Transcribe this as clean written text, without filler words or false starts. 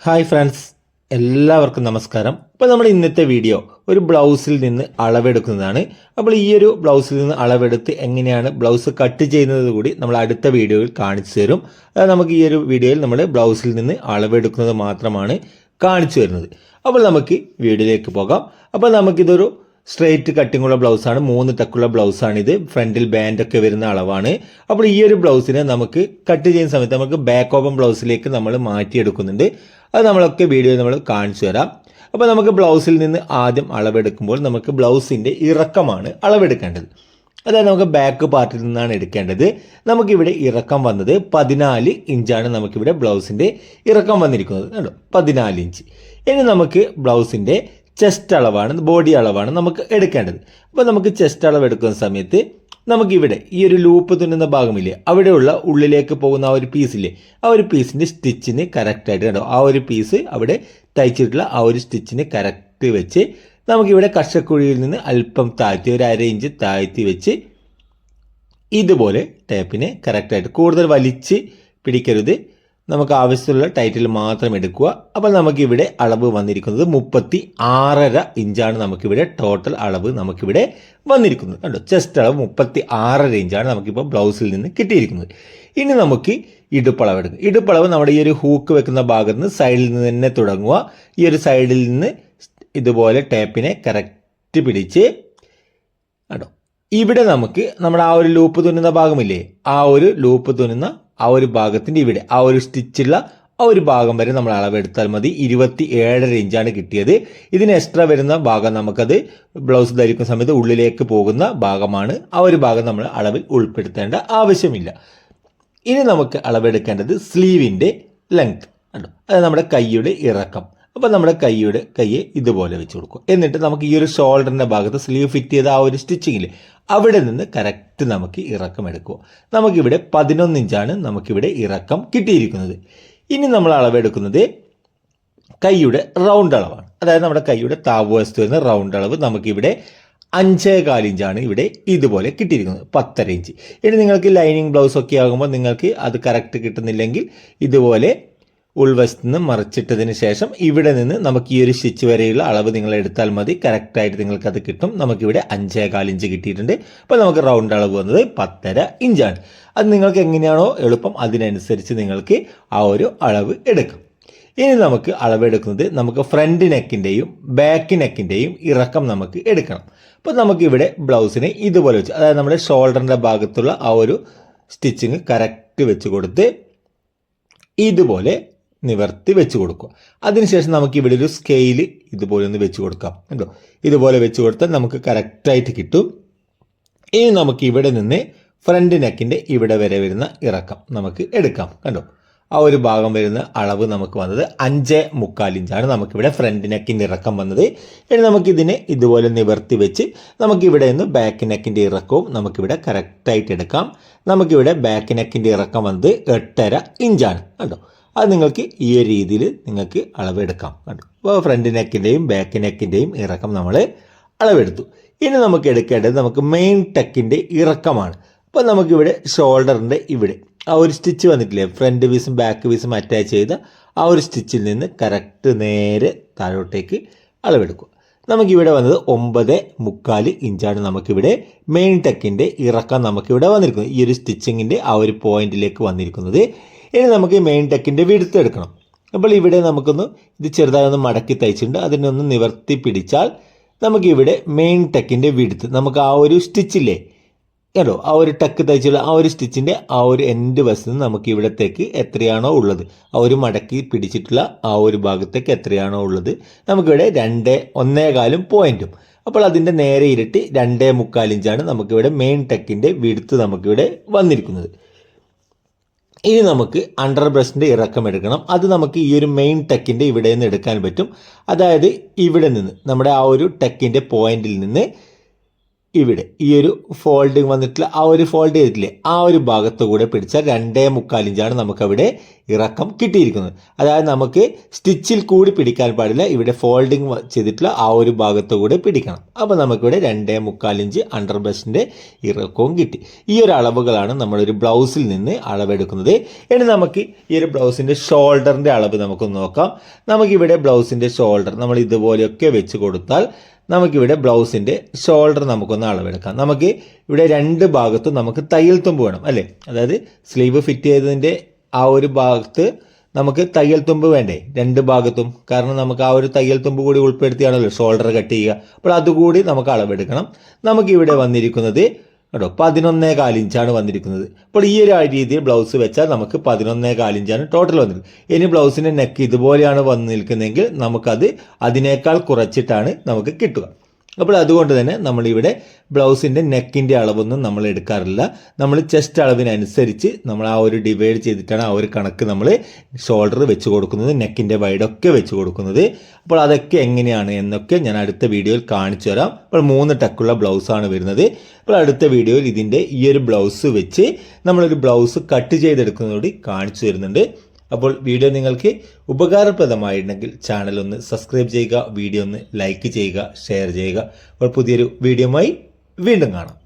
Hi friends, എല്ലാവർക്കും നമസ്കാരം. അപ്പോൾ നമ്മൾ ഇന്നത്തെ വീഡിയോ ഒരു ബ്ലൗസിൽ നിന്ന് അളവെടുക്കുന്നതാണ്. അപ്പോൾ ഈ ഒരു ബ്ലൗസിൽ നിന്ന് അളവെടുത്ത് എങ്ങനെയാണ് ബ്ലൗസ് കട്ട് ചെയ്യുന്നത് കൂടി നമ്മൾ അടുത്ത വീഡിയോയിൽ കാണിച്ചു തരും. നമുക്ക് ഈ ഒരു വീഡിയോയിൽ നമ്മൾ ബ്ലൗസിൽ നിന്ന് അളവെടുക്കുന്നത് മാത്രമാണ് കാണിച്ചു തരുന്നത്. അപ്പോൾ നമുക്ക് വീഡിയോയിലേക്ക് പോകാം. അപ്പോൾ നമുക്കിതൊരു സ്ട്രെയിറ്റ് കട്ടിങ്ങുള്ള ബ്ലൗസാണ്, 3 ടക്കുള്ള ബ്ലൗസാണിത്. ഫ്രണ്ടിൽ ബാൻഡൊക്കെ വരുന്ന അളവാണ്. അപ്പോൾ ഈ ഒരു ബ്ലൗസിനെ നമുക്ക് കട്ട് ചെയ്യുന്ന സമയത്ത് നമുക്ക് ബാക്ക് ഓപ്പൺ ബ്ലൗസിലേക്ക് നമ്മൾ മാറ്റിയെടുക്കുന്നുണ്ട്. അത് നമ്മളൊക്കെ വീഡിയോയിൽ നമ്മൾ കാണിച്ചു തരാം. അപ്പോൾ നമുക്ക് ബ്ലൗസിൽ നിന്ന് ആദ്യം അളവെടുക്കുമ്പോൾ നമുക്ക് ബ്ലൗസിൻ്റെ ഇറക്കമാണ് അളവെടുക്കേണ്ടത്. അതായത് നമുക്ക് ബാക്ക് പാർട്ടിൽ നിന്നാണ് എടുക്കേണ്ടത്. നമുക്കിവിടെ ഇറക്കം വന്നത് 14 ഇഞ്ചാണ്. നമുക്കിവിടെ ബ്ലൗസിൻ്റെ ഇറക്കം വന്നിരിക്കുന്നത് കണ്ടോ, 14 ഇഞ്ച്. ഇനി നമുക്ക് ബ്ലൗസിൻ്റെ ചെസ്റ്റ് അളവാണ്, ബോഡി അളവാണ് നമുക്ക് എടുക്കേണ്ടത്. അപ്പോൾ നമുക്ക് ചെസ്റ്റ് അളവ് എടുക്കുന്ന സമയത്ത് നമുക്കിവിടെ ഈ ഒരു ലൂപ്പ് തുന്നുന്ന ഭാഗമില്ലേ, അവിടെയുള്ള ഉള്ളിലേക്ക് പോകുന്ന ആ ഒരു പീസില്ലേ, ആ ഒരു പീസിൻ്റെ സ്റ്റിച്ചിന് കറക്റ്റായിട്ട് കണ്ടോ, ആ ഒരു പീസ് അവിടെ തയ്ച്ചിട്ടുള്ള ആ ഒരു സ്റ്റിച്ചിന് കറക്റ്റ് വെച്ച് നമുക്കിവിടെ കഷക്കുഴിയിൽ നിന്ന് അല്പം താഴ്ത്തി ഒരു 1/2 ഇഞ്ച് താഴ്ത്തി വെച്ച് ഇതുപോലെ ടേപ്പിനെ കറക്റ്റായിട്ട് കൂടുതൽ വലിച്ച് പിടിക്കരുത്, നമുക്ക് ആവശ്യമുള്ള ടൈറ്റിൽ മാത്രം എടുക്കുക. അപ്പോൾ നമുക്കിവിടെ അളവ് വന്നിരിക്കുന്നത് 36.5 ഇഞ്ചാണ്. നമുക്കിവിടെ ടോട്ടൽ അളവ് നമുക്കിവിടെ വന്നിരിക്കുന്നത് കണ്ടോ, ചെസ്റ്റ് അളവ് 36.5 ഇഞ്ചാണ് നമുക്കിപ്പോൾ ബ്ലൗസിൽ നിന്ന് കിട്ടിയിരിക്കുന്നത്. ഇനി നമുക്ക് ഇടുപ്പളവ് എടുക്കും. ഇടുപ്പളവ് നമ്മുടെ ഈ ഒരു ഹൂക്ക് വെക്കുന്ന ഭാഗത്ത് നിന്ന് സൈഡിൽ നിന്ന് തന്നെ തുടങ്ങുക. ഈ ഒരു സൈഡിൽ നിന്ന് ഇതുപോലെ ടേപ്പിനെ കറക്റ്റ് പിടിച്ച് കണ്ടോ, ഇവിടെ നമുക്ക് നമ്മുടെ ആ ഒരു ലൂപ്പ് തുന്നുന്ന ഭാഗമില്ലേ, ആ ഒരു ലൂപ്പ് തുന്നുന്ന ആ ഒരു ഭാഗത്തിൻ്റെ ഇവിടെ ആ ഒരു സ്റ്റിച്ചുള്ള ആ ഒരു ഭാഗം വരെ നമ്മൾ അളവെടുത്താൽ മതി. 27.5 ഇഞ്ചാണ് കിട്ടിയത്. ഇതിന് എക്സ്ട്രാ വരുന്ന ഭാഗം നമുക്കത് ബ്ലൗസ് ധരിക്കുന്ന സമയത്ത് ഉള്ളിലേക്ക് പോകുന്ന ഭാഗമാണ്. ആ ഒരു ഭാഗം നമ്മൾ അളവിൽ ഉൾപ്പെടുത്തേണ്ട ആവശ്യമില്ല. ഇനി നമുക്ക് അളവെടുക്കേണ്ടത് സ്ലീവിൻ്റെ ലെങ്ത് കണ്ടോ, അത് നമ്മുടെ കൈയുടെ ഇറക്കം. അപ്പോൾ നമ്മുടെ കൈയെ ഇതുപോലെ വെച്ച് കൊടുക്കും. എന്നിട്ട് നമുക്ക് ഈ ഒരു ഷോൾഡറിൻ്റെ ഭാഗത്ത് സ്ലീവ് ഫിറ്റ് ചെയ്ത ആ ഒരു സ്റ്റിച്ചിങ്ങിൽ അവിടെ നിന്ന് കറക്റ്റ് നമുക്ക് ഇറക്കം എടുക്കുക. നമുക്കിവിടെ 11 ഇഞ്ചാണ് നമുക്കിവിടെ ഇറക്കം കിട്ടിയിരിക്കുന്നത്. ഇനി നമ്മൾ അളവെടുക്കുന്നത് കൈയുടെ റൗണ്ട് അളവാണ്. അതായത് നമ്മുടെ കൈയുടെ താഴ്വശത്ത് വരുന്ന റൗണ്ട് അളവ് നമുക്കിവിടെ 5.25 ഇഞ്ചാണ് ഇവിടെ ഇതുപോലെ കിട്ടിയിരിക്കുന്നത്, 10.5 ഇഞ്ച്. ഇനി നിങ്ങൾക്ക് ലൈനിങ് ബ്ലൗസ് ഒക്കെ ആകുമ്പോൾ നിങ്ങൾക്ക് അത് കറക്റ്റ് കിട്ടുന്നില്ലെങ്കിൽ ഇതുപോലെ ഉൾവശത്ത് നിന്ന് മറിച്ചിട്ടതിന് ശേഷം ഇവിടെ നിന്ന് നമുക്ക് ഈ ഒരു സ്റ്റിച്ച് വരെയുള്ള അളവ് നിങ്ങൾ എടുത്താൽ മതി, കറക്റ്റായിട്ട് നിങ്ങൾക്കത് കിട്ടും. നമുക്കിവിടെ 5.25 ഇഞ്ച് കിട്ടിയിട്ടുണ്ട്. അപ്പോൾ നമുക്ക് റൗണ്ട് അളവ് വന്നത് 10.5 ഇഞ്ചാണ്. അത് നിങ്ങൾക്ക് എങ്ങനെയാണോ എളുപ്പം അതിനനുസരിച്ച് നിങ്ങൾക്ക് ആ ഒരു അളവ് എടുക്കാം. ഇനി നമുക്ക് അളവെടുക്കുന്നത് നമുക്ക് ഫ്രണ്ട് നെക്കിൻ്റെയും ബാക്ക് നെക്കിൻ്റെയും ഇറക്കം നമുക്ക് എടുക്കണം. അപ്പോൾ നമുക്കിവിടെ ബ്ലൗസിനെ ഇതുപോലെ വെച്ച്, അതായത് നമ്മുടെ ഷോൾഡറിൻ്റെ ഭാഗത്തുള്ള ആ ഒരു സ്റ്റിച്ചിങ് കറക്റ്റ് വെച്ച് കൊടുത്ത് ഇതുപോലെ നിവർത്തി വെച്ച് കൊടുക്കുക. അതിനുശേഷം നമുക്ക് ഇവിടെ ഒരു സ്കെയില് ഇതുപോലെ ഒന്ന് വെച്ച് കൊടുക്കാം കണ്ടോ, ഇതുപോലെ വെച്ച് കൊടുത്താൽ നമുക്ക് കറക്റ്റായിട്ട് കിട്ടും. ഇനി നമുക്ക് ഇവിടെ നിന്ന് ഫ്രണ്ട് നെക്കിൻ്റെ ഇവിടെ വരെ വരുന്ന ഇറക്കം നമുക്ക് എടുക്കാം കണ്ടോ, ആ ഒരു ഭാഗം വരുന്ന അളവ് നമുക്ക് വന്നത് 5.25 ഇഞ്ചാണ് നമുക്കിവിടെ ഫ്രണ്ട് നെക്കിൻ്റെ ഇറക്കം വന്നത്. ഇനി നമുക്കിതിനെ ഇതുപോലെ നിവർത്തി വെച്ച് നമുക്കിവിടെ നിന്ന് ബാക്ക് നെക്കിൻ്റെ ഇറക്കവും നമുക്കിവിടെ കറക്റ്റായിട്ട് എടുക്കാം. നമുക്കിവിടെ ബാക്ക് നെക്കിൻ്റെ ഇറക്കം വന്നത് 8.5 ഇഞ്ചാണ് കണ്ടോ. അത് നിങ്ങൾക്ക് ഈ ഒരു രീതിയിൽ നിങ്ങൾക്ക് അളവെടുക്കാം കണ്ടോ. അപ്പോൾ ഫ്രണ്ട് നെക്കിൻ്റെയും ബാക്ക് നെക്കിൻ്റെയും ഇറക്കം നമ്മൾ അളവെടുത്തു. ഇനി നമുക്ക് എടുക്കേണ്ടത് നമുക്ക് മെയിൻ ടെക്കിൻ്റെ ഇറക്കമാണ്. അപ്പോൾ നമുക്കിവിടെ ഷോൾഡറിൻ്റെ ഇവിടെ ആ ഒരു സ്റ്റിച്ച് വന്നിട്ടില്ലേ, ഫ്രണ്ട് പീസും ബാക്ക് പീസും അറ്റാച്ച് ചെയ്ത ആ ഒരു സ്റ്റിച്ചിൽ നിന്ന് കറക്റ്റ് നേരെ താഴോട്ടേക്ക് അളവെടുക്കുക. നമുക്കിവിടെ വന്നത് 9.25 ഇഞ്ചാണ് നമുക്കിവിടെ മെയിൻ ടെക്കിൻ്റെ ഇറക്കം നമുക്കിവിടെ വന്നിരിക്കുന്നത്, ഈ ഒരു സ്റ്റിച്ചിങ്ങിൻ്റെ ആ ഒരു പോയിന്റിലേക്ക് വന്നിരിക്കുന്നത്. ഇനി നമുക്ക് മെയിൻ ടെക്കിൻ്റെ വിഡ്ത്ത് എടുക്കണം. അപ്പോൾ ഇവിടെ നമുക്കൊന്ന് ഇത് ചെറുതായി ഒന്ന് മടക്കി തയ്ച്ചിട്ടുണ്ട്, അതിനൊന്ന് നിവർത്തി പിടിച്ചാൽ നമുക്കിവിടെ മെയിൻ ടെക്കിൻ്റെ വിഡ്ത്ത് നമുക്ക് ആ ഒരു സ്റ്റിച്ചില്ലേ കേട്ടോ, ആ ഒരു ടക്ക് തയ്ച്ചുള്ള ആ ഒരു സ്റ്റിച്ചിൻ്റെ ആ ഒരു എൻഡ് വശത്ത് നമുക്ക് ഇവിടത്തേക്ക് എത്രയാണോ ഉള്ളത്, ആ ഒരു മടക്കി പിടിച്ചിട്ടുള്ള ആ ഒരു ഭാഗത്തേക്ക് എത്രയാണോ ഉള്ളത് നമുക്കിവിടെ 1.25 പോയിന്റും, അപ്പോൾ അതിൻ്റെ നേരെ ഇരട്ടി 2.25 ഇഞ്ചാണ് നമുക്കിവിടെ മെയിൻ ടെക്കിൻ്റെ വിഡ്ത്ത് നമുക്കിവിടെ വന്നിരിക്കുന്നത്. ഇനി നമുക്ക് അണ്ടർ ബ്രസ്റ്റിൻ്റെ ഇറക്കം എടുക്കണം. അത് നമുക്ക് ഈ ഒരു മെയിൻ ടെക്കിൻ്റെ ഇവിടെ നിന്ന് എടുക്കാൻ പറ്റും. അതായത് ഇവിടെ നിന്ന് നമ്മുടെ ആ ഒരു ടെക്കിൻ്റെ പോയിന്റിൽ നിന്ന് ഇവിടെ ഈ ഒരു ഫോൾഡിങ് വന്നിട്ടുള്ള ആ ഒരു ഫോൾഡ് ചെയ്തിട്ടില്ലേ ആ ഒരു ഭാഗത്ത് കൂടെ പിടിച്ചാൽ 2.25 ഇഞ്ചാണ് നമുക്കവിടെ ഇറക്കം കിട്ടിയിരിക്കുന്നത്. അതായത് നമുക്ക് സ്റ്റിച്ചിൽ കൂടി പിടിക്കാൻ പാടില്ല, ഇവിടെ ഫോൾഡിങ് ചെയ്തിട്ടുള്ള ആ ഒരു ഭാഗത്ത് കൂടെ പിടിക്കണം. അപ്പോൾ നമുക്കിവിടെ 2.25 ഇഞ്ച് അണ്ടർ ബ്രസ്റ്റിൻ്റെ ഇറക്കവും കിട്ടി. ഈ ഒരു അളവുകളാണ് നമ്മളൊരു ബ്ലൗസിൽ നിന്ന് അളവെടുക്കുന്നത്. ഇനി നമുക്ക് ഈ ഒരു ബ്ലൗസിൻ്റെ ഷോൾഡറിൻ്റെ അളവ് നമുക്കൊന്ന് നോക്കാം. നമുക്കിവിടെ ബ്ലൗസിൻ്റെ ഷോൾഡർ നമ്മൾ ഇതുപോലെയൊക്കെ വെച്ച് കൊടുത്താൽ നമുക്കിവിടെ ബ്ലൗസിൻ്റെ ഷോൾഡർ നമുക്കൊന്ന് അളവെടുക്കാം. നമുക്ക് ഇവിടെ 2 ഭാഗത്തും നമുക്ക് തയ്യൽ തുമ്പ് വേണം അല്ലേ, അതായത് സ്ലീവ് ഫിറ്റ് ചെയ്തതിൻ്റെ ആ ഒരു ഭാഗത്ത് നമുക്ക് തയ്യൽ തുമ്പ് വേണ്ടേ 2 ഭാഗത്തും, കാരണം നമുക്ക് ആ ഒരു തയ്യൽ തുമ്പ് കൂടി ഉൾപ്പെടുത്തിയാണല്ലോ ഷോൾഡർ കട്ട് ചെയ്യുക. അപ്പോൾ അതുകൂടി നമുക്ക് അളവെടുക്കണം. നമുക്കിവിടെ വന്നിരിക്കുന്നത് കേട്ടോ 11.25 ഇഞ്ചാണ് വന്നിരിക്കുന്നത്. അപ്പോൾ ഈ ഒരു രീതിയിൽ ബ്ലൗസ് വെച്ചാൽ നമുക്ക് 11.25 ഇഞ്ചാണ് ടോട്ടൽ വന്നിരിക്കുന്നത്. ഇനി ബ്ലൗസിൻ്റെ നെക്ക് ഇതുപോലെയാണ് വന്ന് നിൽക്കുന്നതെങ്കിൽ നമുക്കത് അതിനേക്കാൾ കുറച്ചിട്ടാണ് നമുക്ക് കിട്ടുക. അപ്പോൾ അതുകൊണ്ട് തന്നെ നമ്മളിവിടെ ബ്ലൗസിൻ്റെ നെക്കിൻ്റെ അളവൊന്നും നമ്മൾ എടുക്കാറില്ല. നമ്മൾ ചെസ്റ്റ് അളവിനനുസരിച്ച് നമ്മൾ ആ ഒരു ഡിവൈഡ് ചെയ്തിട്ടാണ് ആ ഒരു കണക്ക് നമ്മൾ ഷോൾഡർ വെച്ച് കൊടുക്കുന്നത്, നെക്കിൻ്റെ വൈഡൊക്കെ വെച്ച് കൊടുക്കുന്നത്. അപ്പോൾ അതൊക്കെ എങ്ങനെയാണ് എന്നൊക്കെ ഞാൻ അടുത്ത വീഡിയോയിൽ കാണിച്ചു തരാം. അപ്പോൾ 3 ടക്കുള്ള ബ്ലൗസാണ് വരുന്നത്. അപ്പോൾ അടുത്ത വീഡിയോയിൽ ഇതിൻ്റെ ഈ ഒരു ബ്ലൗസ് വെച്ച് നമ്മളൊരു ബ്ലൗസ് കട്ട് ചെയ്തെടുക്കുന്നതോടെ കാണിച്ചു തരുന്നുണ്ട്. അപ്പോൾ വീഡിയോ നിങ്ങൾക്ക് ഉപകാരപ്രദമായിട്ടുണ്ടെങ്കിൽ ചാനൽ ഒന്ന് സബ്സ്ക്രൈബ് ചെയ്യുക, വീഡിയോ ഒന്ന് ലൈക്ക് ചെയ്യുക, ഷെയർ ചെയ്യുക. അപ്പോൾ പുതിയൊരു വീഡിയോയുമായി വീണ്ടും കാണാം.